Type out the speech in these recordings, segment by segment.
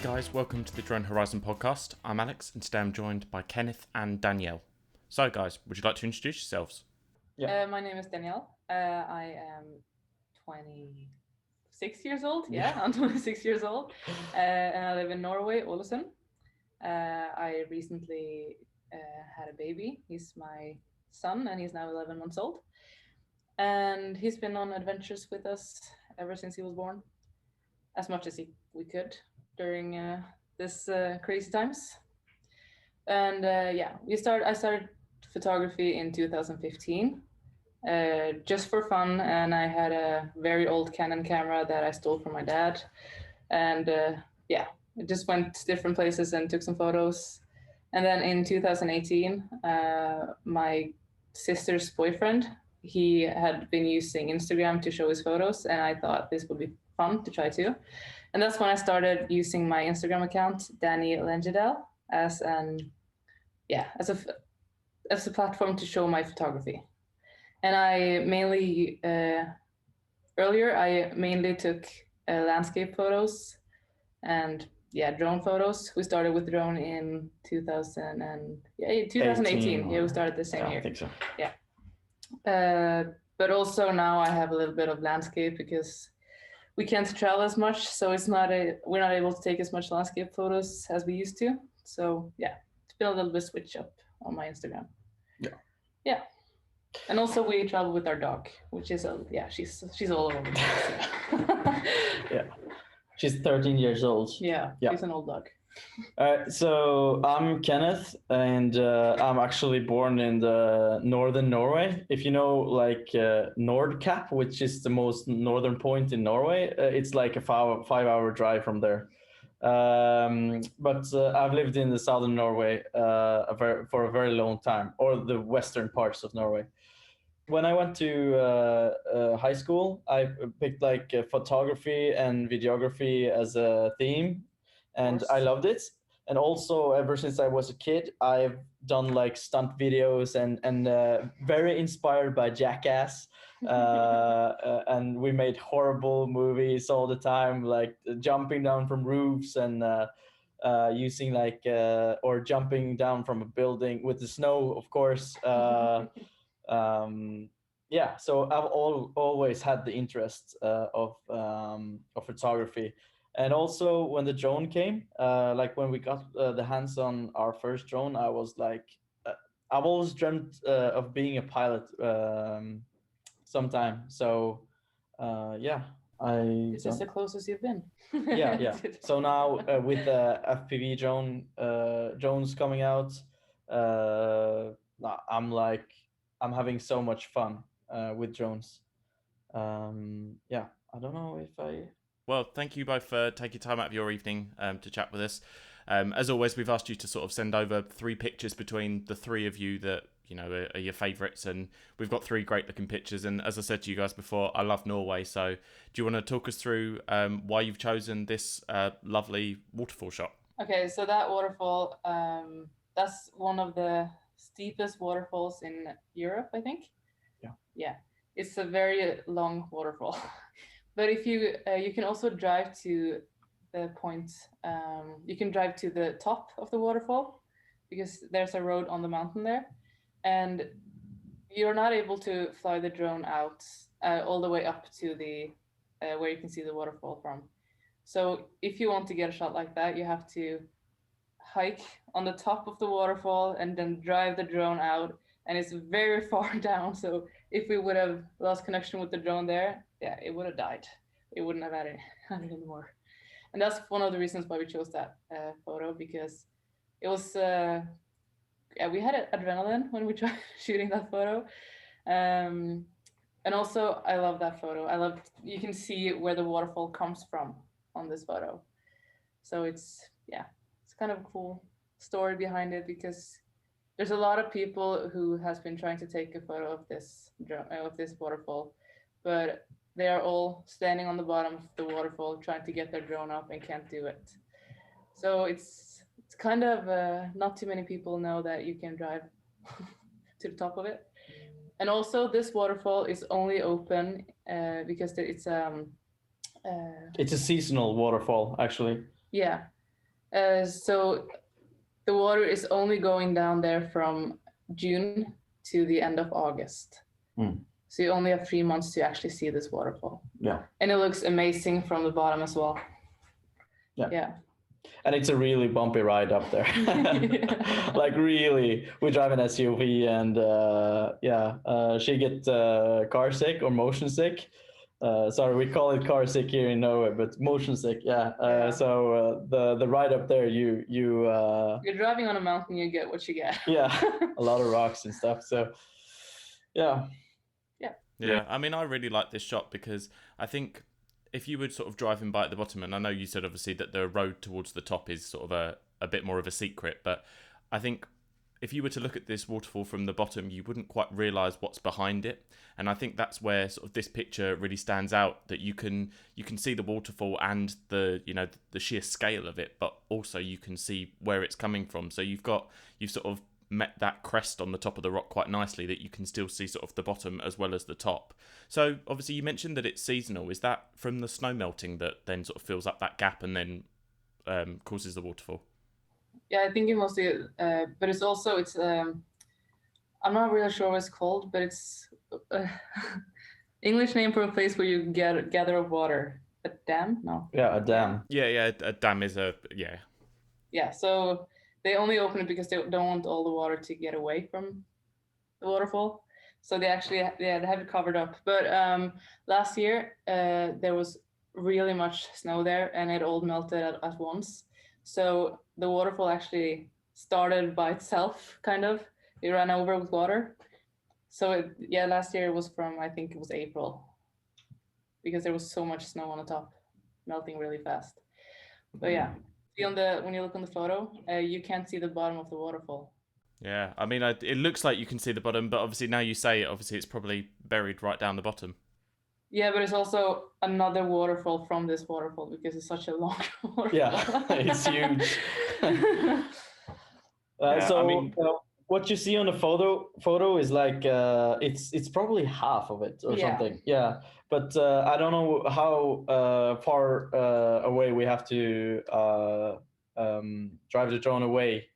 guys, welcome to the Drone Horizon podcast. I'm Alex and today I'm joined by Kenneth and Danielle. So guys, would you like to introduce yourselves? My name is Danielle. I am 26 years old. Yeah, I'm 26 years old. And I live in Norway, Ålesund. I recently had a baby. He's my son and he's now 11 months old. And he's been on adventures with us ever since he was born, as much as we could during this crazy times. And I started photography in 2015. Just for fun, and I had a very old Canon camera that I stole from my dad, and I just went to different places and took some photos. And then in 2018, my sister's boyfriend, he had been using Instagram to show his photos, and I thought this would be fun to try too. And that's when I started using my Instagram account, Dani Langedal, as a platform to show my photography. And I mainly took landscape photos and drone photos. We started with drone in 2018. Yeah, we started the same year. I think so. Yeah. But also now I have a little bit of landscape because we can't travel as much, so we're not able to take as much landscape photos as we used to. So yeah, it's been a little bit switch up on my Instagram. Yeah. And also we travel with our dog, which is she's all over the place. Yeah, she's 13 years old. Yeah, she's an old dog. So I'm Kenneth, and I'm actually born in the northern Norway. If you know, like Nordkapp, which is the most northern point in Norway, it's like a 5-hour drive from there. But I've lived in the southern Norway for a very long time, or the western parts of Norway. When I went to high school, I picked like photography and videography as a theme, and I loved it. And also, ever since I was a kid, I've done like stunt videos and very inspired by Jackass. And we made horrible movies all the time, like jumping down from roofs and using or jumping down from a building with the snow, of course. So I've always had the interest of photography. And also when the drone came, like when we got the hands on our first drone, I was like, I've always dreamt of being a pilot sometime. So Is this the closest you've been? yeah. So now with the FPV drones coming out, I'm having so much fun with drones. I don't know if I... Well, thank you both for taking time out of your evening to chat with us. As always, we've asked you to sort of send over 3 pictures between the 3 of you that are your favourites, and we've got 3 great looking pictures. And as I said to you guys before, I love Norway. So do you want to talk us through why you've chosen this lovely waterfall shot? Okay, so that waterfall, that's one of the steepest waterfalls in Europe, I think. Yeah, it's a very long waterfall. But if you can also drive to the point, you can drive to the top of the waterfall because there's a road on the mountain there, and you're not able to fly the drone out all the way up to the where you can see the waterfall from. So if you want to get a shot like that, you have to hike on the top of the waterfall and then drive the drone out, and it's very far down. So if we would have lost connection with the drone there, it would have died. It wouldn't have had it anymore. And that's one of the reasons why we chose that photo, because it was we had adrenaline when we tried shooting that photo. And also I love that photo. You can see where the waterfall comes from on this photo. So it's kind of a cool story behind it, because there's a lot of people who has been trying to take a photo of this waterfall, but they are all standing on the bottom of the waterfall trying to get their drone up and can't do it. So it's kind of not too many people know that you can drive to the top of it. And also this waterfall is only open because it's it's a seasonal waterfall, actually. Yeah, So the water is only going down there from June to the end of August. So you only have 3 months to actually see this waterfall. Yeah. And it looks amazing from the bottom as well. Yeah. And it's a really bumpy ride up there. Like really, we drive an SUV and she get car sick or motion sick. Sorry, we call it car sick here in Norway, but motion sick. So the ride up there, you're driving on a mountain, you get what you get. Yeah, a lot of rocks and stuff. So yeah. I mean, I really like this shot because I think if you were sort of driving by at the bottom, and I know you said obviously that the road towards the top is sort of a bit more of a secret, but I think if you were to look at this waterfall from the bottom, you wouldn't quite realise what's behind it. And I think that's where sort of this picture really stands out, that you can see the waterfall and the sheer scale of it, but also you can see where it's coming from. So you've sort of met that crest on the top of the rock quite nicely, that you can still see sort of the bottom as well as the top. So obviously you mentioned that it's seasonal. Is that from the snow melting that then sort of fills up that gap and then causes the waterfall? Yeah, I think it mostly, but it's also, I'm not really sure what it's called, but it's English name for a place where you gather up water. A dam? No. Yeah, a dam. Yeah, a dam is Yeah, so they only open it because they don't want all the water to get away from the waterfall. So they have it covered up. But last year, there was really much snow there and it all melted at once. So the waterfall actually started by itself, kind of. It ran over with water. So last year it was from, I think it was April, because there was so much snow on the top, melting really fast. But yeah, when you look on the photo, you can't see the bottom of the waterfall. Yeah, I mean, it looks like you can see the bottom, but obviously now you say it, obviously it's probably buried right down the bottom. Yeah, but it's also another waterfall from this waterfall because it's such a long waterfall. Yeah, it's huge. I mean, what you see on the photo is like it's probably half of it or something. Yeah, but I don't know how far away we have to drive the drone away,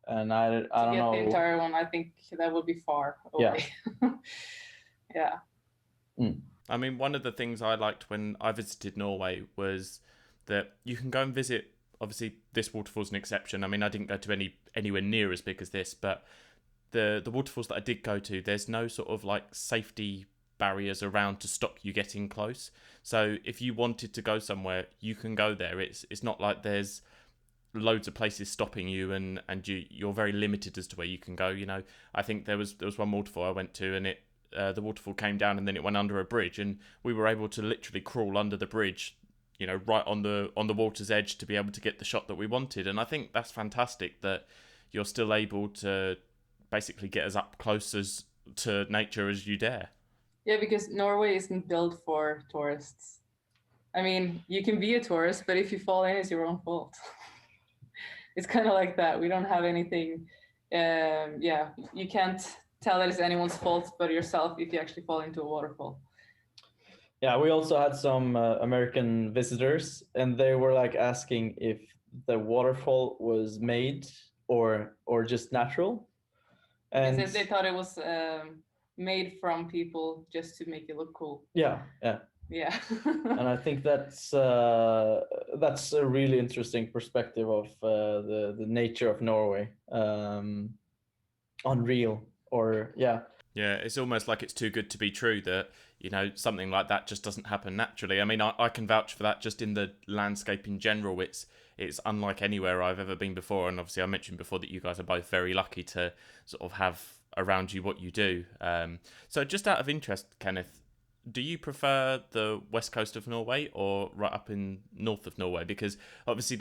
and I don't know. To get the entire one, I think that would be far away. Yeah. I mean, one of the things I liked when I visited Norway was that you can go and visit. Obviously, this waterfall's an exception. I mean, I didn't go to anywhere near as big as this, but the waterfalls that I did go to, there's no sort of like safety barriers around to stop you getting close. So if you wanted to go somewhere, you can go there. It's not like there's loads of places stopping you and you're very limited as to where you can go. You know, I think there was one waterfall I went to and the waterfall came down and then it went under a bridge and we were able to literally crawl under the bridge, you know, right on the water's edge to be able to get the shot that we wanted. And I think that's fantastic that you're still able to basically get as up close as to nature as you dare. Yeah, because Norway isn't built for tourists. I mean, you can be a tourist, but if you fall in, it's your own fault. It's kind of like that. We don't have anything. You can't tell that it's anyone's fault but yourself if you actually fall into a waterfall. Yeah, we also had some American visitors, and they were like asking if the waterfall was made or just natural. And they thought it was made from people just to make it look cool. Yeah. And I think that's a really interesting perspective of the nature of Norway. Unreal, or yeah, it's almost like it's too good to be true that, you know, something like that just doesn't happen naturally. I mean, I can vouch for that just in the landscape in general. It's unlike anywhere I've ever been before, and obviously I mentioned before that you guys are both very lucky to sort of have around you what you do. So just out of interest, Kenneth, do you prefer the west coast of Norway or right up in north of Norway? Because obviously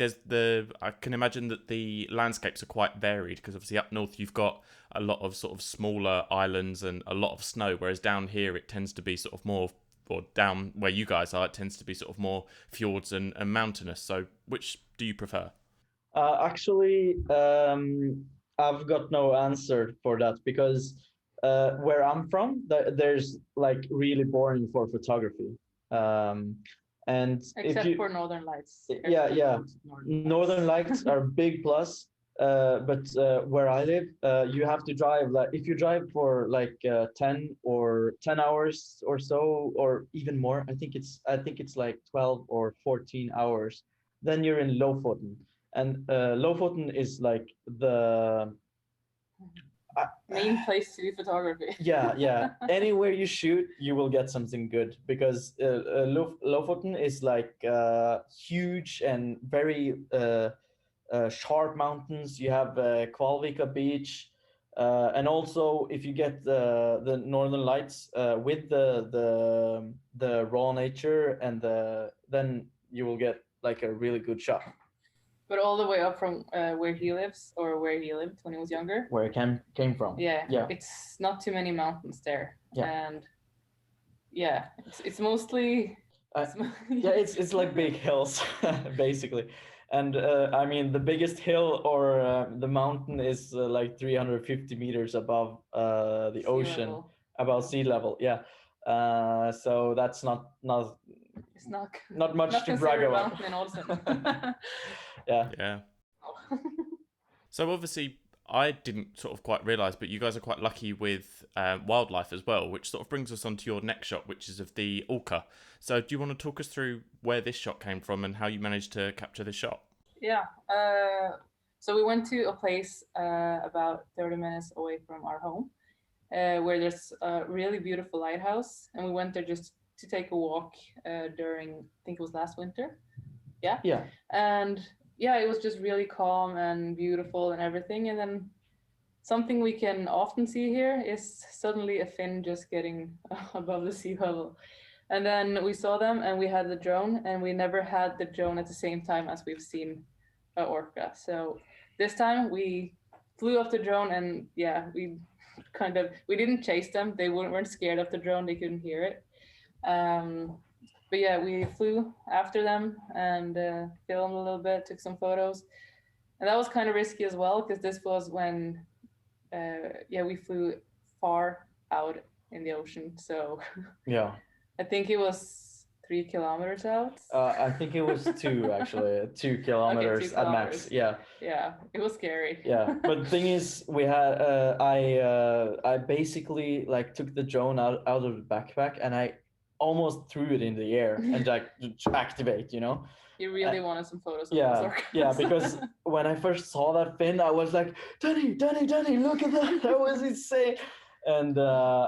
I can imagine that the landscapes are quite varied, because obviously up north you've got a lot of sort of smaller islands and a lot of snow, whereas down here it tends to be sort of more, or down where you guys are, it tends to be sort of more fjords and mountainous. So which do you prefer? Actually, I've got no answer for that, because where I'm from, there's like really boring for photography. And except for Northern Lights. Yeah. Northern Lights are big plus. But where I live, you have to drive, like if you drive for like 10 hours or so, or even more. I think it's like 12 or 14 hours. Then you're in Lofoten, and Lofoten is like the main place to do photography. Yeah. Anywhere you shoot, you will get something good, because Lofoten is like huge and very sharp mountains. You have Kvalvika Beach, and also if you get the Northern Lights with the raw nature, and then you will get like a really good shot. But all the way up from where he lives, or where he lived when he was younger. Where it came from. Yeah. It's not too many mountains there. Yeah. And yeah, it's mostly. It's like big hills, basically. And I mean, the biggest hill or the mountain is like 350 meters above the ocean, level. above sea level. Yeah. So that's not It's not much to brag about. Mountain in Olsen. Yeah. So obviously, I didn't sort of quite realise, but you guys are quite lucky with wildlife as well, which sort of brings us on to your next shot, which is of the orca. So do you want to talk us through where this shot came from and how you managed to capture this shot? Yeah. So we went to a place about 30 minutes away from our home, where there's a really beautiful lighthouse. And we went there just to take a walk during, I think it was last winter. Yeah. And yeah, it was just really calm and beautiful and everything. And then something we can often see here is suddenly a fin just getting above the sea level. And then we saw them, and we had the drone, and we never had the drone at the same time as we've seen orca. So this time we flew off the drone, and yeah, we didn't chase them. They weren't scared of the drone. They couldn't hear it. But yeah, we flew after them and filmed a little bit, took some photos. And that was kind of risky as well, because this was when, we flew far out in the ocean. So yeah, I think it was 3 kilometers out. I think it was 2 actually, 2 kilometers, 2 at max. Yeah, it was scary. Yeah, but the thing is, we had I basically like took the drone out of the backpack, and I almost threw it in the air and like to activate, you know. You really wanted some photos of those orcas. Yeah, because when I first saw that fin, I was like, Dani, look at that! That was insane. And I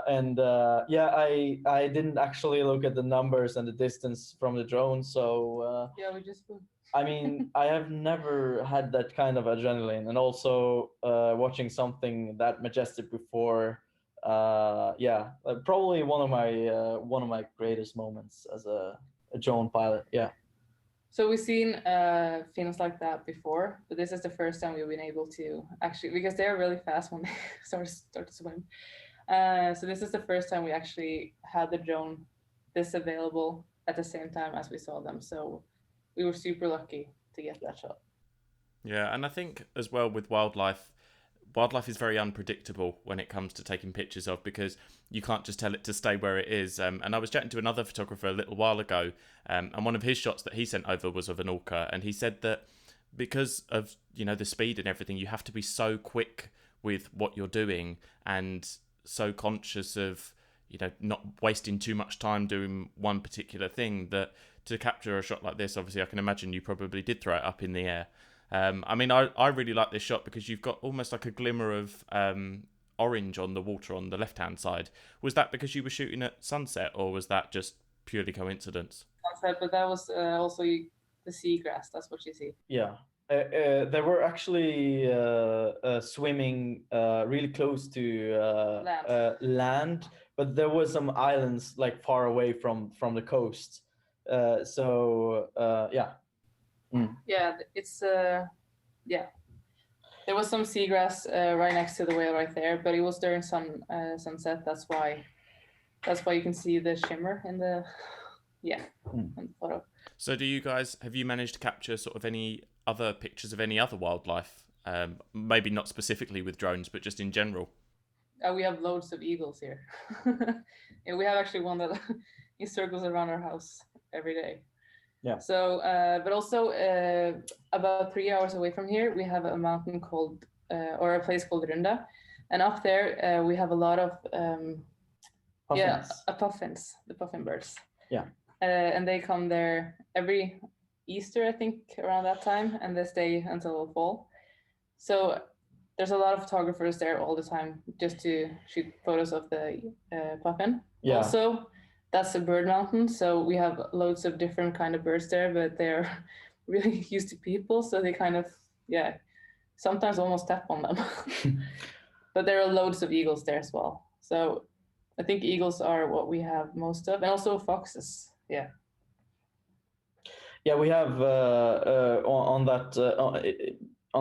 didn't actually look at the numbers and the distance from the drone, so we just flew. I mean, I have never had that kind of adrenaline, and also watching something that majestic before. Probably one of my greatest moments as a drone pilot. Yeah. So we've seen fins like that before, but this is the first time we've been able to actually, because they're really fast when they start to swim. So this is the first time we actually had the drone this available at the same time as we saw them. So we were super lucky to get that shot. Yeah, and I think as well with wildlife is very unpredictable when it comes to taking pictures of, because you can't just tell it to stay where it is. And I was chatting to another photographer a little while ago, and one of his shots that he sent over was of an orca, and he said that because of, you know, the speed and everything, you have to be so quick with what you're doing and so conscious of, you know, not wasting too much time doing one particular thing, that to capture a shot like this, obviously I can imagine you probably did throw it up in the air. I mean, I really like this shot because you've got almost like a glimmer of orange on the water on the left-hand side. Was that because you were shooting at sunset, or was that just purely coincidence? Sunset, but that was also the seagrass. That's what you see. Yeah. They were actually swimming really close to land, but there were some islands like far away from the coast. Yeah. Yeah, it's There was some seagrass right next to the whale right there, but it was during sunset. That's why you can see the shimmer in the in the photo. So have you managed to capture sort of any other pictures of any other wildlife? Maybe not specifically with drones, but just in general. We have loads of eagles here. And we have actually one that he circles around our house every day. Yeah. So, but also about 3 hours away from here, we have a mountain called, or a place called Runda. And up there, we have a lot of, puffins, the puffin birds. Yeah. And they come there every Easter, I think, around that time, and they stay until fall. So there's a lot of photographers there all the time just to shoot photos of the puffin. Yeah. Also, that's a bird mountain, so we have loads of different kind of birds there, but they're really used to people, so they kind of, sometimes almost step on them. But there are loads of eagles there as well. So I think eagles are what we have most of, and also foxes. Yeah. Yeah, we have on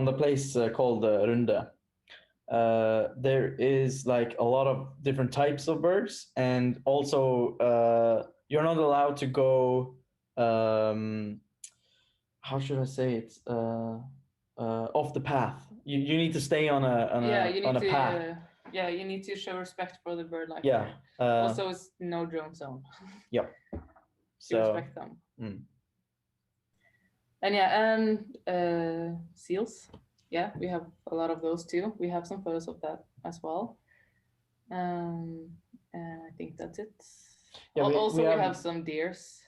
the place called Runde. There is like a lot of different types of birds, and also you're not allowed to go. How should I say it? Off the path. You need to stay on a path. You need to show respect for the bird life. Yeah. Also, it's no drone zone. Yep. So respect them. And seals. Yeah, we have a lot of those too. We have some photos of that as well. And I think that's it. Yeah, we have some deers.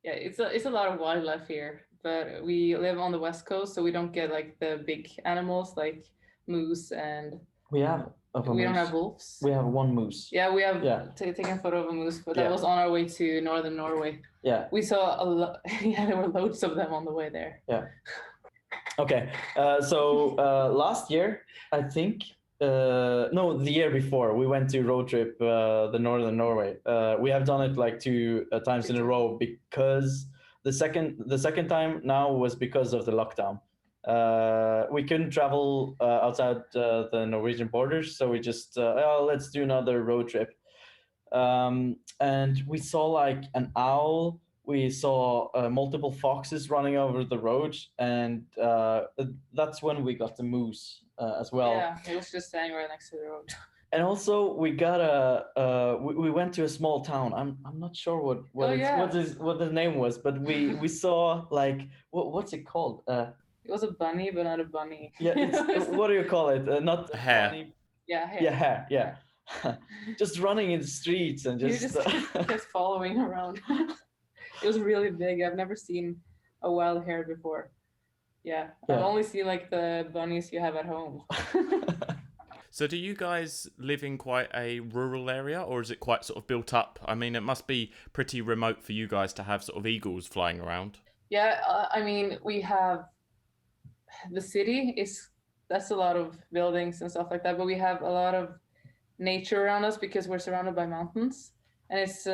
Yeah, it's a lot of wildlife here, but we live on the west coast, so we don't get like the big animals like moose, and we don't have wolves. We have one moose. Yeah, we have taken a photo of a moose, but that was on our way to northern Norway. Yeah, we saw a lot. Yeah, there were loads of them on the way there. Yeah. Okay, so last year, I think, no, the year before, we went to road trip the northern Norway. We have done it like 2 times in a row because the second time now was because of the lockdown. We couldn't travel outside the Norwegian borders, so we just let's do another road trip. And we saw like an owl. We saw multiple foxes running over the road, and that's when we got the moose as well. Yeah, it was just staying right next to the road. And also we got we went to a small town. I'm not sure what the name was, but we saw like what's it called? It was a bunny, but not a bunny. Yeah, what do you call it? Not a hare. Bunny. Yeah, hare. Yeah, hare. Yeah, just running in the streets and just following around. It was really big. I've never seen a wild hare before. Yeah, I've only seen like the bunnies you have at home. So do you guys live in quite a rural area, or is it quite sort of built up? I mean, it must be pretty remote for you guys to have sort of eagles flying around. Yeah, I mean, we have the city that's a lot of buildings and stuff like that, but we have a lot of nature around us because we're surrounded by mountains. And it's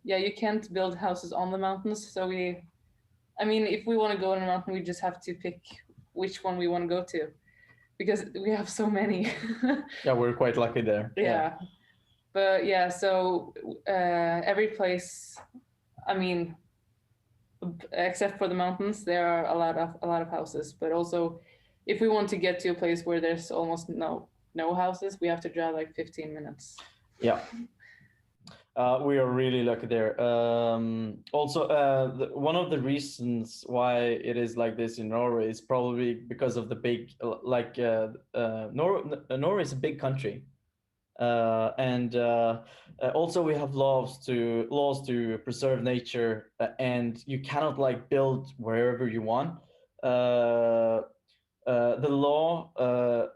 you can't build houses on the mountains, so if we want to go on a mountain, we just have to pick which one we want to go to, because we have so many. Yeah, we're quite lucky there. Yeah. But so every place, except for the mountains, there are a lot of houses. But also, if we want to get to a place where there's almost no houses, we have to drive like 15 minutes. Yeah. We are really lucky there. Also, one of the reasons why it is like this in Norway is probably because of the big, Norway is a big country, and also we have laws to preserve nature, and you cannot like build wherever you want. The law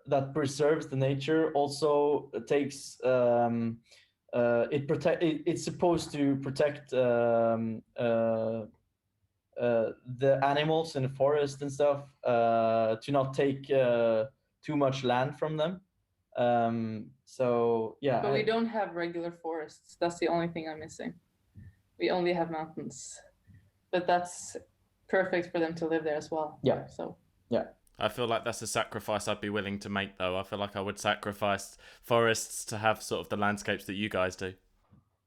that preserves the nature also takes. It's supposed to protect the animals in the forest and stuff, to not take too much land from them. So yeah. But we don't have regular forests. That's the only thing I'm missing. We only have mountains, but that's perfect for them to live there as well. Yeah. So. Yeah. I feel like that's a sacrifice I'd be willing to make, though. I feel like I would sacrifice forests to have sort of the landscapes that you guys do.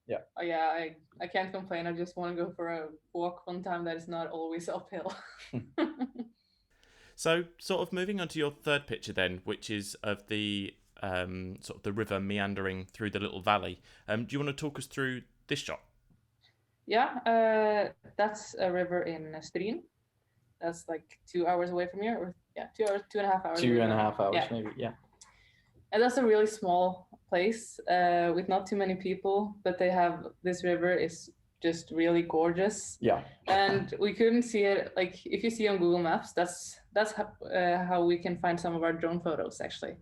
Yeah. Oh, yeah, I can't complain. I just want to go for a walk one time that is not always uphill. So, sort of moving on to your third picture then, which is of the sort of the river meandering through the little valley. Do you want to talk us through this shot? Yeah, that's a river in Stryn. That's like 2 hours away from here, or 2 hours, 2.5 hours. 2.5 hours, maybe. Yeah. And that's a really small place with not too many people, but they have this river is just really gorgeous. Yeah. And we couldn't see it, like if you see on Google Maps, that's how we can find some of our drone photos actually.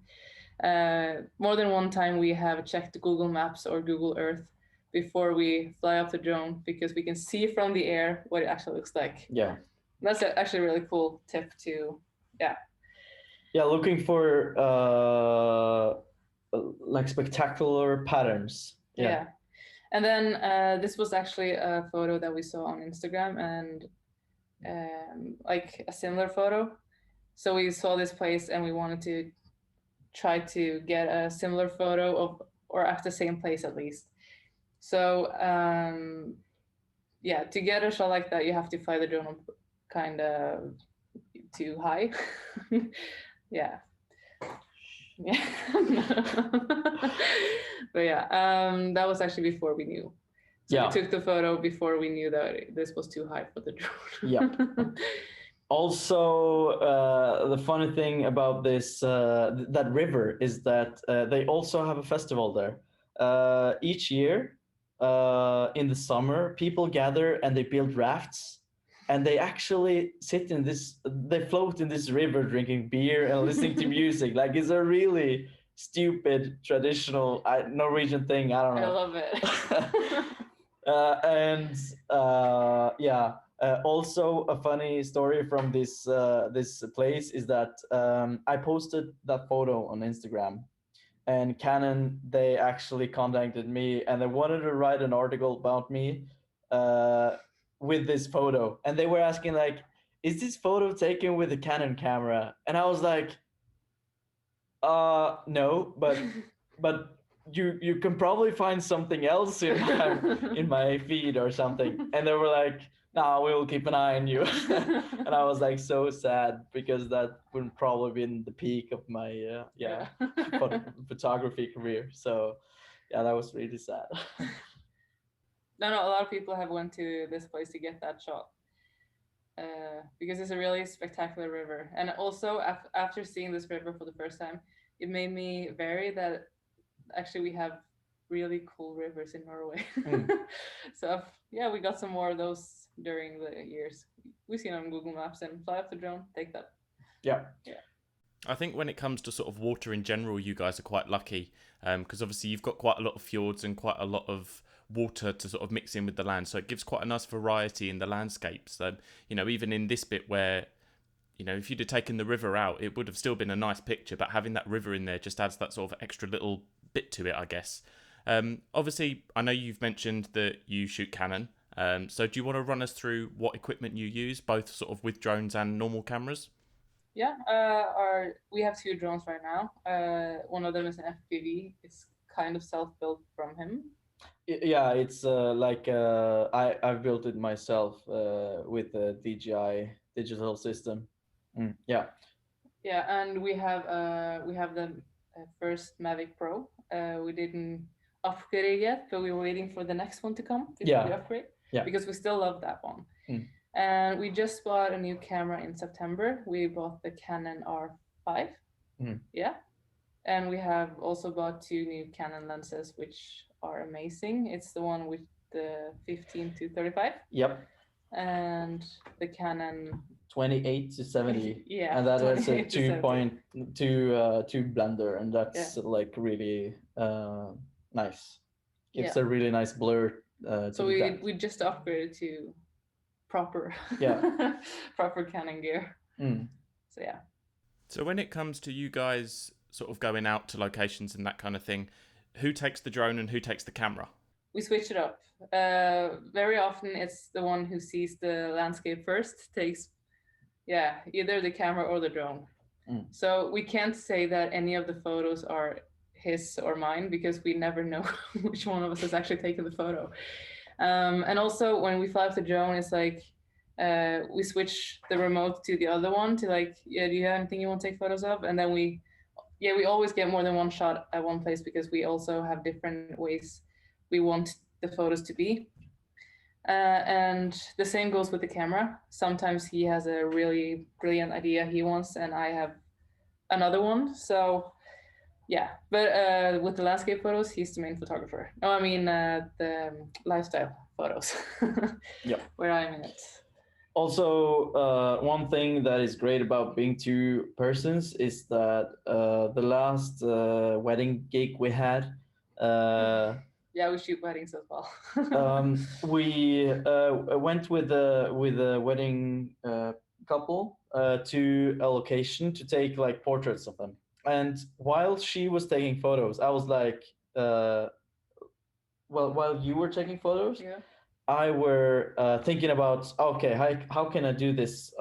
More than one time we have checked Google Maps or Google Earth before we fly off the drone because we can see from the air what it actually looks like. Yeah. That's actually a really cool tip to, Yeah, looking for like spectacular patterns. Yeah. And then this was actually a photo that we saw on Instagram and like a similar photo. So we saw this place and we wanted to try to get a similar photo of, or at the same place at least. So yeah, to get a shot like that, you have to fly the drone up kind of too high. Yeah. Yeah. But yeah, that was actually before we knew. So we took the photo before we knew that this was too high for the drone. Yeah. Also, the funny thing about this that river is that they also have a festival there. Each year, in the summer, people gather and they build rafts, and they actually sit in this. They float in this river, drinking beer and listening to music. Like it's a really stupid traditional Norwegian thing. I don't know. I love it. Yeah. Also, a funny story from this place is that I posted that photo on Instagram, and Canon, they actually contacted me and they wanted to write an article about me with this photo, and they were asking like, "Is this photo taken with a Canon camera?" And I was like, no, but you can probably find something else in my feed or something." And they were like, "No, we will keep an eye on you." And I was like so sad because that would probably been the peak of my photography career. So yeah, that was really sad. No, a lot of people have went to this place to get that shot because it's a really spectacular river. And also after seeing this river for the first time, it made me vary that actually we have really cool rivers in Norway. So yeah, we got some more of those during the years. We see them on Google Maps and fly off the drone, take that. Yeah. I think when it comes to sort of water in general, you guys are quite lucky because obviously you've got quite a lot of fjords and quite a lot of water to sort of mix in with the land. So it gives quite a nice variety in the landscapes. So, even in this bit where, if you'd have taken the river out, it would have still been a nice picture, but having that river in there just adds that sort of extra little bit to it, I guess. Obviously, I know you've mentioned that you shoot Canon. So do you want to run us through what equipment you use, both sort of with drones and normal cameras? Yeah, we have 2 drones right now. One of them is an FPV. It's kind of self-built from him. Yeah, it's I built it myself with the DJI digital system. Yeah. Yeah, and we have the first Mavic Pro. We didn't upgrade it yet, but we were waiting for the next one to come before we upgrade. Yeah. Because we still love that one. And we just bought a new camera in September. We bought the Canon R5. Yeah. And we have also bought 2 new Canon lenses, which are amazing. It's the one with the 15-35. Yep. And the Canon 28-70. Yeah. And that is a 2.2 blender, and that's like really nice. It's a really nice blur. So we just upgraded to proper proper Canon gear. So yeah. So when it comes to you guys sort of going out to locations and that kind of thing, who takes the drone and who takes the camera? We switch it up. Very often it's the one who sees the landscape first takes either the camera or the drone. So we can't say that any of the photos are his or mine because we never know which one of us has actually taken the photo. And also when we fly off the drone, it's like we switch the remote to the other one to like, do you have anything you want to take photos of? And then we always get more than one shot at one place because we also have different ways we want the photos to be. And the same goes with the camera. Sometimes he has a really brilliant idea he wants, and I have another one. So yeah, but with the landscape photos, he's the main photographer. No, I mean the lifestyle photos. Yep. Where I'm in it. Also, one thing that is great about being two persons is that the last wedding gig we had, yeah, we shoot weddings as well. we went with a wedding couple to a location to take like portraits of them. And while she was taking photos, I was like, well, while you were taking photos, yeah. I were thinking about, okay, how can I do this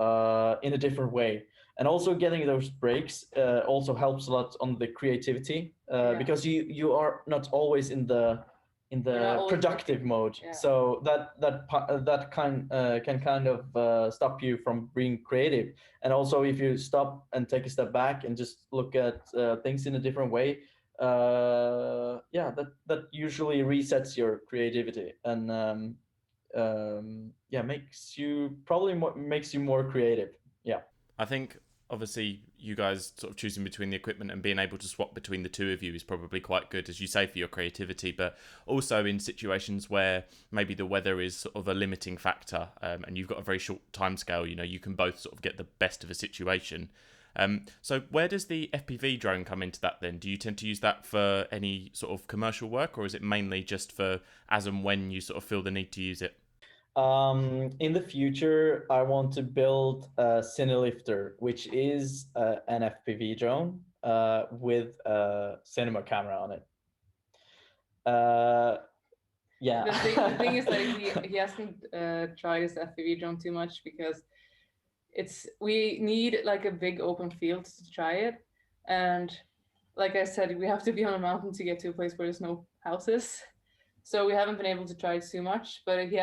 in a different way? And also getting those breaks also helps a lot on the creativity because you are not always in the productive mode. Yeah. So that can kind of stop you from being creative. And also if you stop and take a step back and just look at things in a different way, yeah, that usually resets your creativity and yeah, makes you more creative. Yeah. I think obviously you guys sort of choosing between the equipment and being able to swap between the two of you is probably quite good, as you say, for your creativity, but also in situations where maybe the weather is sort of a limiting factor, and you've got a very short time scale, you know, you can both sort of get the best of a situation. So where does the FPV drone come into that then? Do you tend to use that for any sort of commercial work, or is it mainly just for as and when you sort of feel the need to use it? In the future, I want to build a Cinelifter, which is an FPV drone with a cinema camera on it. Yeah. The thing is that he hasn't tried his FPV drone too much because we need like a big open field to try it, and like I said, we have to be on a mountain to get to a place where there's no houses. So we haven't been able to try it too much, but he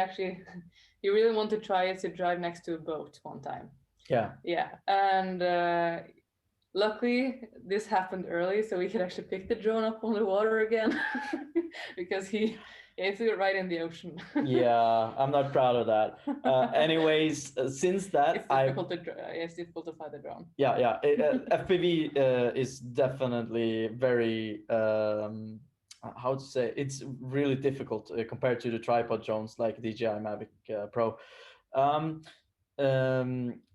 really wanted to try it to drive next to a boat one time. Yeah. Yeah, and luckily this happened early, so we could actually pick the drone up on the water again because he threw it right in the ocean. Yeah, I'm not proud of that. Anyways, since that, it's difficult to fly the drone. Yeah. FPV is definitely very how to say, it's really difficult compared to the tripod drones like DJI Mavic Pro.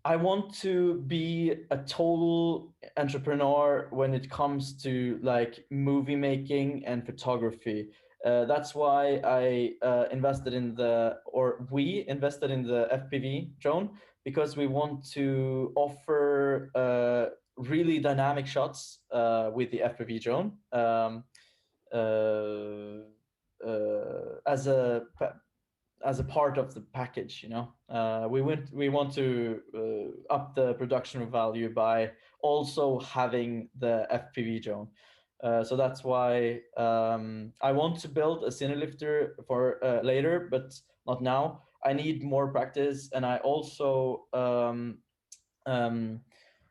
I want to be a total entrepreneur when it comes to like movie making and photography. That's why we invested in the FPV drone, because we want to offer really dynamic shots with the FPV drone. As a part of the package, you know. We want to up the production value by also having the FPV drone. So that's why I want to build a Cinelifter for later, but not now. I need more practice, and I also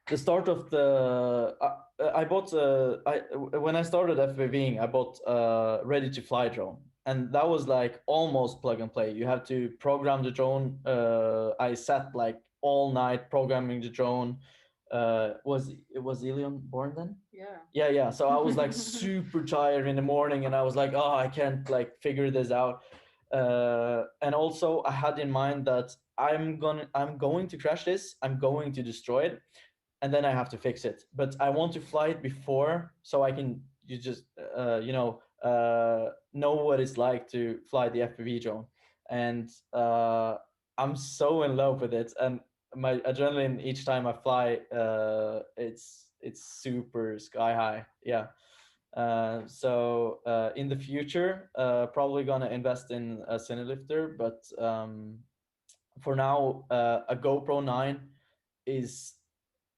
the start of the I bought when I started FPVing, I bought a ready to fly drone, and that was like almost plug and play. You have to program the drone. I sat like all night programming the drone. Was Elion born then? Yeah. So I was like super tired in the morning, and I was like, oh, I can't like figure this out. And also I had in mind that I'm going to crash this. I'm going to destroy it, and then I have to fix it. But I want to fly it before, so I can know what it's like to fly the FPV drone. And I'm so in love with it, and my adrenaline each time I fly, it's super sky high. Yeah. So in the future, probably gonna invest in a Cinelifter, but for now, a GoPro 9 is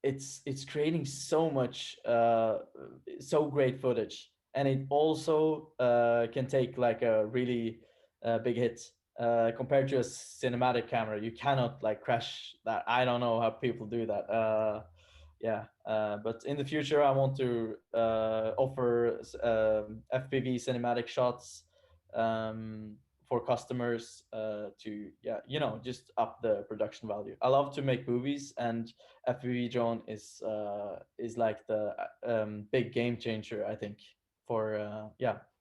it's creating so much so great footage, and it also can take like a really big hit compared to a cinematic camera. You cannot like crash that. I don't know how people do that. Yeah, but in the future I want to offer FPV cinematic shots for customers to just up the production value. I love to make movies, and FPV drone is like the big game changer, I think. For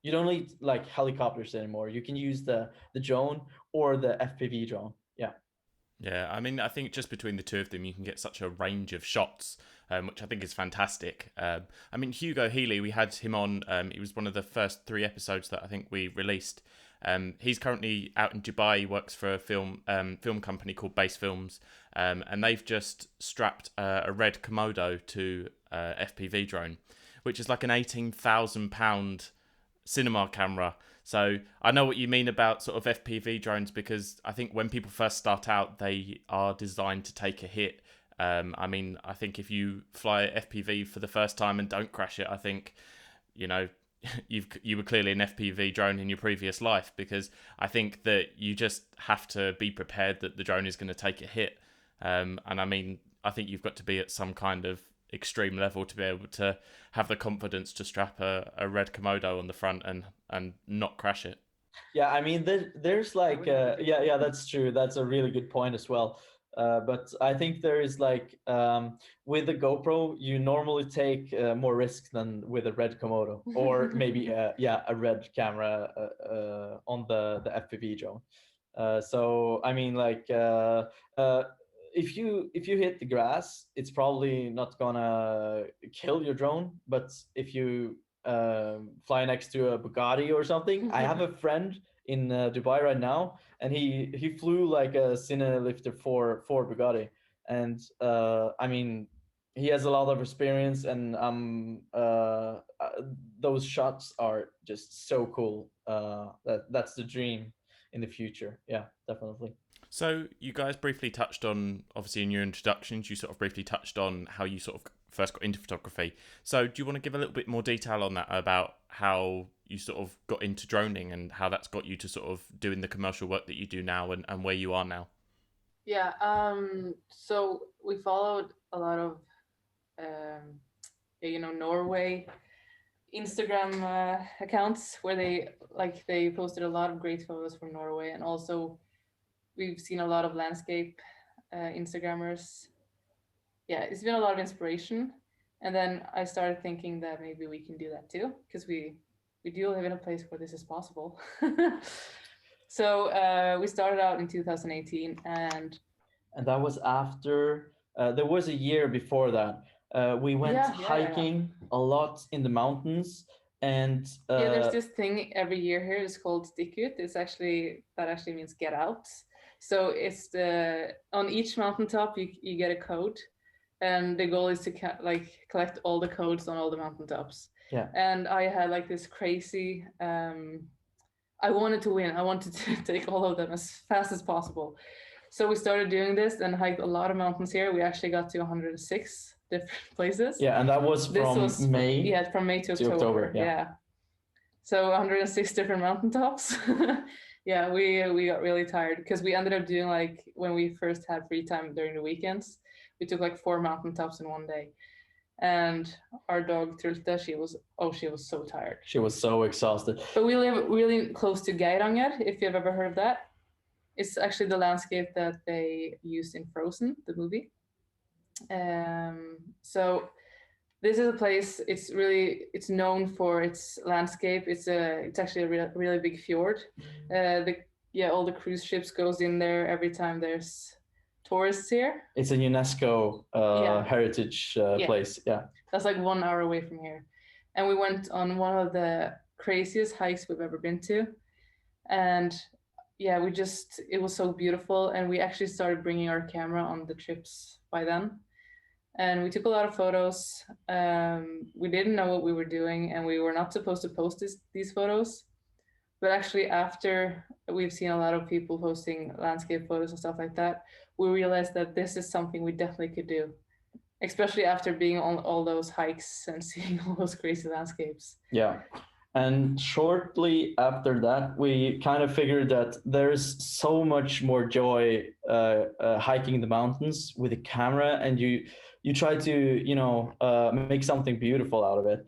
you don't need like helicopters anymore. You can use the drone or the FPV drone. Yeah, I mean, I think just between the two of them, you can get such a range of shots, which I think is fantastic. I mean, Hugo Healy, we had him on. He was one of the first 3 episodes that I think we released. He's currently out in Dubai. He works for a film company called Base Films, and they've just strapped a red Komodo to FPV drone, which is like an £18,000 cinema camera. So I know what you mean about sort of FPV drones, because I think when people first start out, they are designed to take a hit. I mean, I think if you fly FPV for the first time and don't crash it, I think, you know, you were clearly an FPV drone in your previous life, because I think that you just have to be prepared that the drone is going to take a hit. And I mean, I think you've got to be at some kind of extreme level to be able to have the confidence to strap a red Komodo on the front and not crash it. Yeah, I mean, there's like yeah, that's true. That's a really good point as well. But I think there is like with the GoPro, you normally take more risks than with a red Komodo, or maybe a red camera on the FPV drone. So I mean, like if you hit the grass, it's probably not gonna kill your drone. But if you fly next to a Bugatti or something, I have a friend in Dubai right now, and he flew like a Cine Lifter for Bugatti, and I mean, he has a lot of experience, and those shots are just so cool. That's the dream in the future. Yeah, definitely. So you guys briefly touched on, obviously in your introductions, you sort of briefly touched on how you sort of first got into photography. So do you want to give a little bit more detail on that, about how you sort of got into droning and how that's got you to sort of doing the commercial work that you do now, and where you are now? Yeah, so we followed a lot of, Norway Instagram accounts where they posted a lot of great photos from Norway, and also we've seen a lot of landscape Instagrammers. Yeah, it's been a lot of inspiration. And then I started thinking that maybe we can do that too, because we do live in a place where this is possible. So we started out in 2018, and that was after there was a year before that. We went hiking a lot in the mountains, and there's this thing every year here. It's called Stikkut. That actually means get out. So it's on each mountaintop you get a code, and the goal is to collect all the codes on all the mountaintops. Yeah. And I had like this crazy. I wanted to win. I wanted to take all of them as fast as possible. So we started doing this and hiked a lot of mountains here. We actually got to 106 different places. Yeah, and that was from May. Yeah, from May to October. Yeah. So 106 different mountaintops. Yeah, we got really tired because we ended up doing, like, when we first had free time during the weekends, we took like 4 mountaintops in one day. And our dog Trulte, she was so tired. She was so exhausted. But we live really close to Geiranger, if you've ever heard of that. It's actually the landscape that they used in Frozen, the movie. So this is a place. It's known for its landscape. It's actually a really big fjord. All the cruise ships goes in there every time there's tourists here. It's a UNESCO heritage place. Yeah, that's like 1 hour away from here, and we went on one of the craziest hikes we've ever been to, and it was so beautiful, and we actually started bringing our camera on the trips by then, and we took a lot of photos. We didn't know what we were doing, and we were not supposed to post these photos, but actually after we've seen a lot of people posting landscape photos and stuff like that, we realized that this is something we definitely could do, especially after being on all those hikes and seeing all those crazy landscapes. Yeah. And shortly after that, we kind of figured that there's so much more joy hiking the mountains with a camera, and you try to make something beautiful out of it.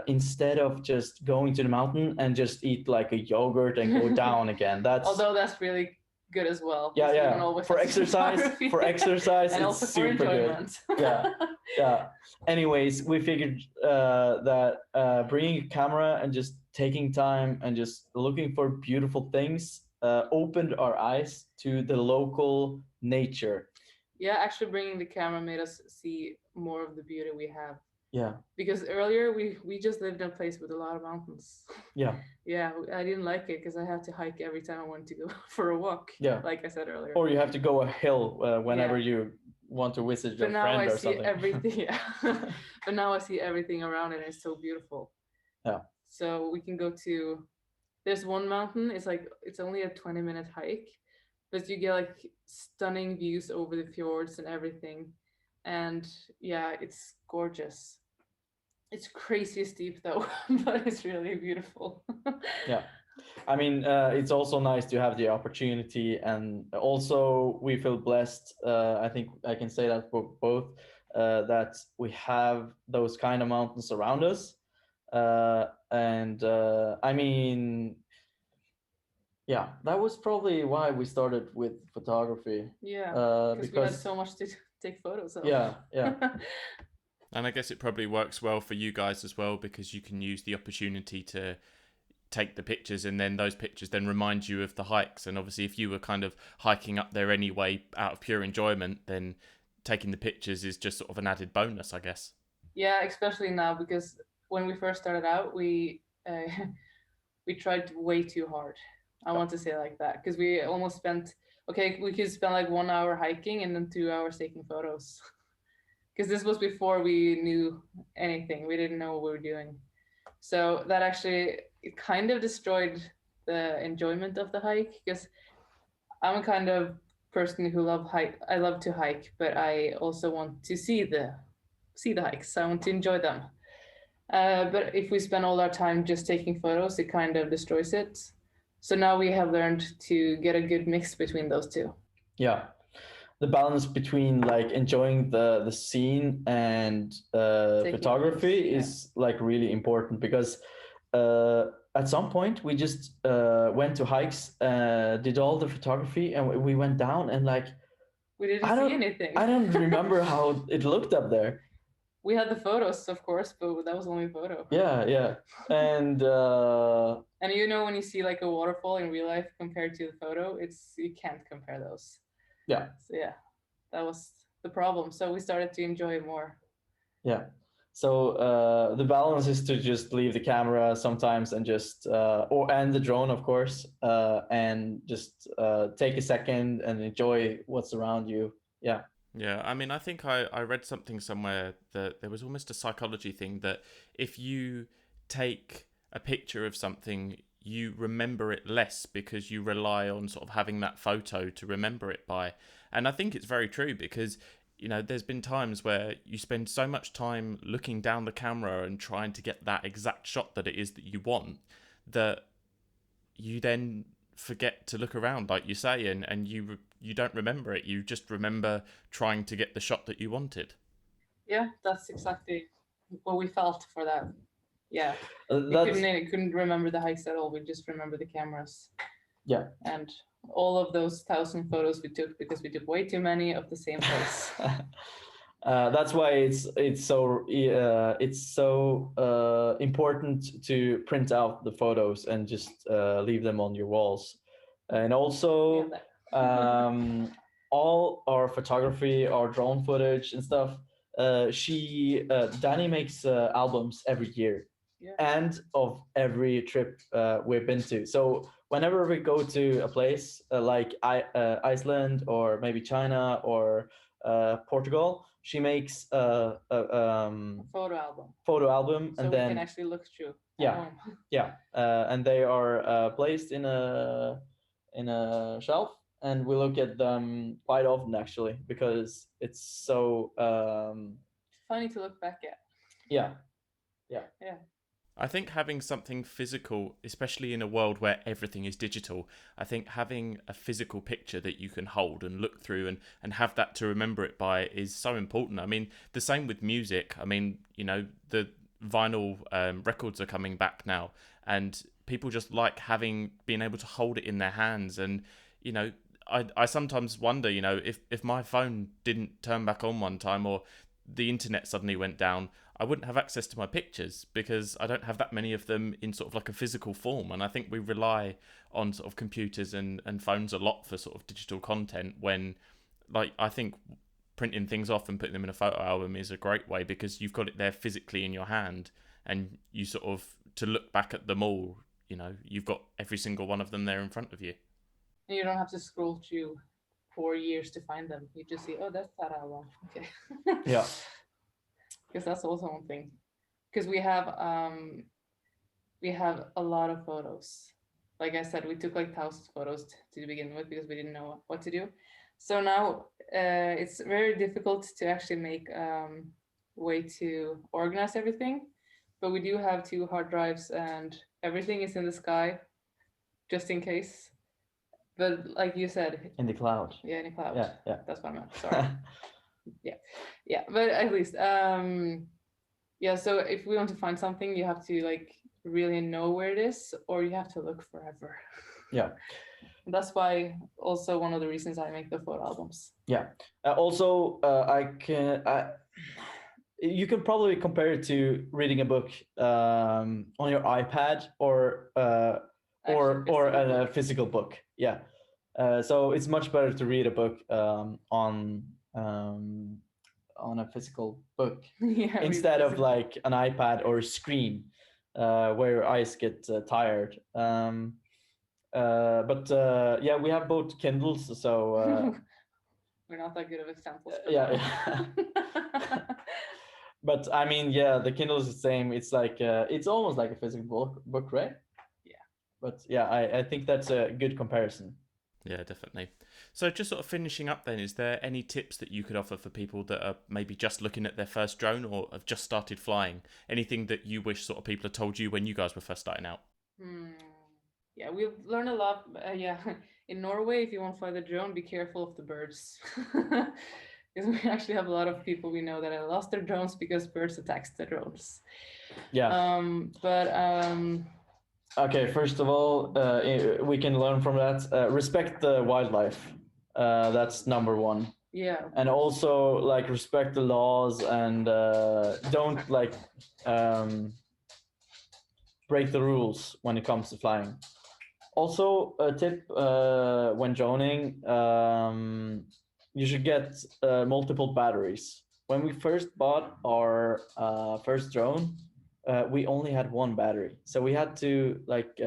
instead of just going to the mountain and just eat like a yogurt and go down again. Although that's really good as well. Yeah. For exercise, and it's also for super enjoyment. good. Yeah. Anyways, we figured that bringing a camera and just taking time and just looking for beautiful things opened our eyes to the local nature. Yeah, actually bringing the camera made us see more of the beauty we have. Yeah. Because earlier we just lived in a place with a lot of mountains. Yeah. Yeah, I didn't like it because I had to hike every time I wanted to go for a walk. Yeah. Like I said earlier. Or you have to go a hill whenever you want to visit your friend or something. Everything. Yeah. But now I see everything around it and it's so beautiful. Yeah. So we can go to, there's one mountain, it's only a 20-minute hike, but you get like stunning views over the fjords and everything. And yeah, it's gorgeous. It's crazy steep though, but it's really beautiful. Yeah. I mean, it's also nice to have the opportunity, and also we feel blessed. I think I can say that for both, that we have those kind of mountains around us. I mean, yeah, that was probably why we started with photography. Yeah, because we had so much to take photos of. Yeah. And I guess it probably works well for you guys as well, because you can use the opportunity to take the pictures, and then those pictures then remind you of the hikes. And obviously if you were kind of hiking up there anyway out of pure enjoyment, then taking the pictures is just sort of an added bonus, I guess. Yeah, especially now, because when we first started out, we tried way too hard. I want to say it like that, because we almost spent, we could spend like 1 hour hiking and then 2 hours taking photos. Because this was before we knew anything. We didn't know what we were doing. So that actually, it kind of destroyed the enjoyment of the hike, because I'm a kind of person who I love to hike, but I also want to see the hikes. I want to enjoy them. But if we spend all our time just taking photos, it kind of destroys it. So now we have learned to get a good mix between those two. Yeah. The balance between like enjoying the scene and photography is like really important, because at some point we just went to hikes, did all the photography, and we went down and like we didn't see anything. I don't remember how it looked up there. We had the photos, of course, but that was only a photo. Yeah. And and when you see like a waterfall in real life compared to the photo, you can't compare those. Yeah. So yeah, that was the problem. So we started to enjoy it more. Yeah. So the balance is to just leave the camera sometimes and just and the drone, of course, and just take a second and enjoy what's around you. Yeah. Yeah, I mean, I think I read something somewhere that there was almost a psychology thing that if you take a picture of something, you remember it less because you rely on sort of having that photo to remember it by. And I think it's very true, because, there's been times where you spend so much time looking down the camera and trying to get that exact shot that it is that you want, that you then forget to look around, like you say, and you don't remember it. You just remember trying to get the shot that you wanted. Yeah, that's exactly what we felt for that. Yeah, we couldn't remember the hikes at all. We just remember the cameras. Yeah, and all of those 1,000 photos we took, because we took way too many of the same place. That's why it's so important to print out the photos and just leave them on your walls. And also all our photography, our drone footage and stuff, Dani makes albums every year. Yeah. And of every trip we've been to. So whenever we go to a place like Iceland or maybe China or Portugal, she makes a photo album, so and then we can actually look through. Yeah, and they are placed in a shelf, and we look at them quite often actually, because it's so funny to look back at. Yeah. I think having something physical, especially in a world where everything is digital, I think having a physical picture that you can hold and look through and have that to remember it by is so important. I mean, the same with music. I mean, the vinyl records are coming back now, and people just like being able to hold it in their hands. And I sometimes wonder, if my phone didn't turn back on one time, or the internet suddenly went down, I wouldn't have access to my pictures because I don't have that many of them in sort of like a physical form. And I think we rely on sort of computers and phones a lot for sort of digital content, when like I think printing things off and putting them in a photo album is a great way, because you've got it there physically in your hand, and you sort of, to look back at them all, you've got every single one of them there in front of you. And you don't have to scroll through 4 years to find them. You just see, oh, that's that album. Okay. Yeah. Because that's also one thing. Because we have a lot of photos. Like I said, we took like thousands of photos to begin with because we didn't know what to do. So now it's very difficult to actually make way to organize everything. But we do have 2 hard drives, and everything is in the sky, just in case. But like you said, in the cloud. Yeah, in the cloud. Yeah. That's what I meant. Sorry. yeah. But at least, So if we want to find something, you have to like really know where it is, or you have to look forever. Yeah. And that's why also one of the reasons I make the photo albums. Yeah. You can probably compare it to reading a book on your iPad or a physical book. Yeah. So it's much better to read a book on a physical book instead of like an iPad or a screen where your eyes get tired. Yeah, we have both Kindles, so we're not that good of examples. Yeah. But I mean, yeah, the Kindle is the same. It's like it's almost like a physical book, right? Yeah. But yeah, I think that's a good comparison. Yeah, definitely. So just sort of finishing up then, is there any tips that you could offer for people that are maybe just looking at their first drone or have just started flying? Anything that you wish sort of people had told you when you guys were first starting out? Yeah, we've learned a lot. In Norway, if you want to fly the drone, be careful of the birds. Because we actually have a lot of people we know that have lost their drones because birds attacked the drones. Yeah. Okay, first of all, we can learn from that. Respect the wildlife. That's number one. Yeah. And also like respect the laws and don't like break the rules when it comes to flying. Also, a tip when droning, you should get multiple batteries. When we first bought our first drone, we only had one battery, so we had to like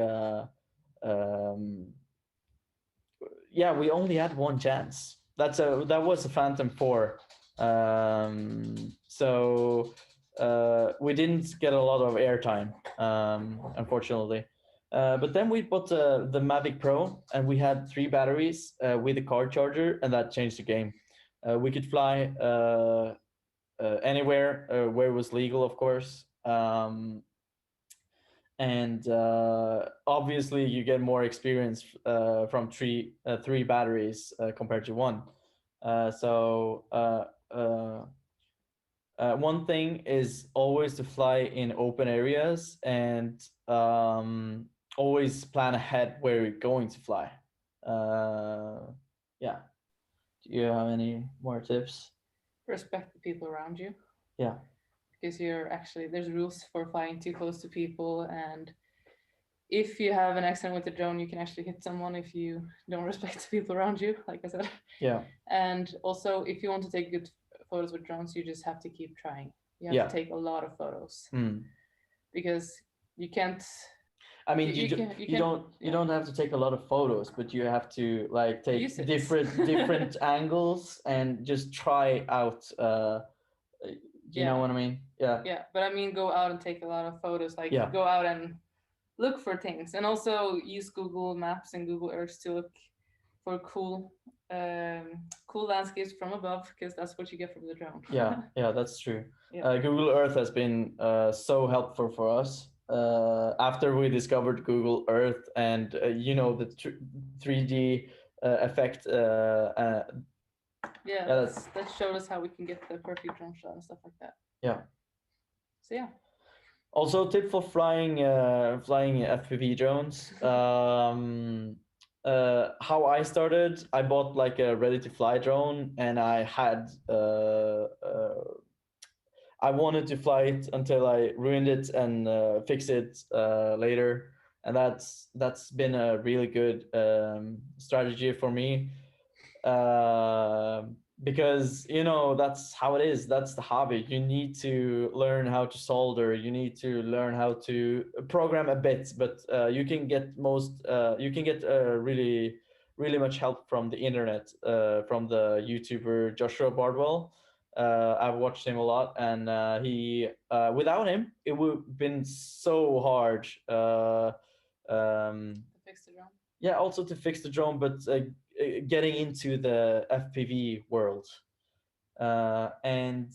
we only had one chance. That was a Phantom 4. So we didn't get a lot of airtime, unfortunately. But then we bought the Mavic Pro, and we had 3 batteries with a car charger, and that changed the game. We could fly anywhere where it was legal, of course. And obviously you get more experience from 3 batteries compared to 1. One thing is always to fly in open areas, and always plan ahead where you're going to fly. Yeah. Do you have any more tips? Respect the people around you. Yeah. Because there's rules for flying too close to people, and if you have an accident with the drone, you can actually hit someone if you don't respect the people around you, like I said. Yeah. And also, if you want to take good photos with drones, you just have to keep trying. You have to take a lot of photos because you can't. I mean, you don't have to take a lot of photos, but you have to like take different angles and just try out. You know what I mean? Yeah. Yeah, but I mean, go out and take a lot of photos. Like go out and look for things, and also use Google Maps and Google Earth to look for cool landscapes from above, because that's what you get from the drone. Yeah, that's true. Yeah. Google Earth has been so helpful for us after we discovered Google Earth, and the 3D effect. That showed us how we can get the perfect drone shot and stuff like that. Yeah. So yeah. Also, tip for flying FPV drones. How I started, I bought like a ready-to-fly drone, and I wanted to fly it until I ruined it and fix it later, and that's been a really good strategy for me. Because that's how it is. That's the hobby. You need to learn how to solder. You need to learn how to program a bit, but you can get really really much help from the internet, from the YouTuber Joshua Bardwell. I've watched him a lot, and he without him it would have been so hard. To fix the drone. Yeah, also to fix the drone, but getting into the FPV world, and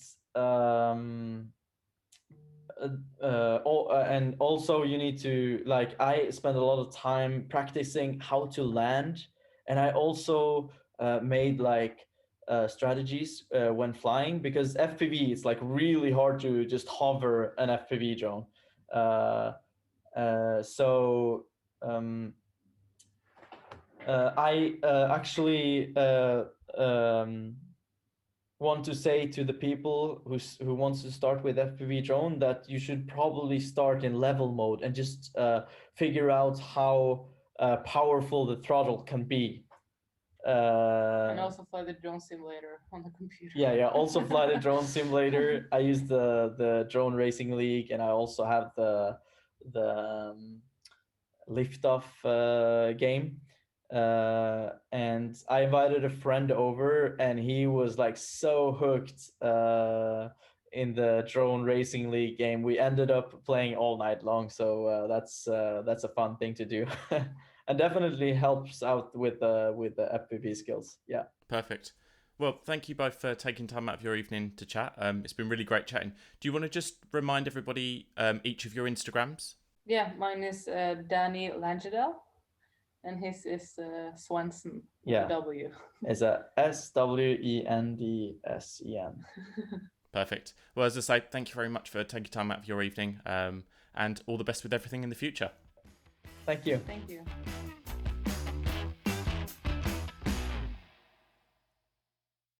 also you need to, like, I spend a lot of time practicing how to land, and I also made like strategies when flying, because FPV is like really hard to just hover an FPV drone. So I actually want to say to the people who wants to start with FPV drone that you should probably start in level mode and just figure out how powerful the throttle can be. And also fly the drone simulator on the computer. Yeah. Also fly the drone simulator. I use the drone racing league, and I also have the liftoff game. And I invited a friend over, and he was like so hooked in the drone racing league game. We ended up playing all night long, so that's a fun thing to do. And definitely helps out with the FPV skills. Yeah. Perfect. Well, thank you both for taking time out of your evening to chat. It's been really great chatting. Do you want to just remind everybody each of your Instagrams? Yeah, mine is Dani Langedal, and his is Svendsen. Yeah. W. It's a Svendsen. Perfect. Well, as I say, thank you very much for taking time out of your evening, and all the best with everything in the future. Thank you. Thank you.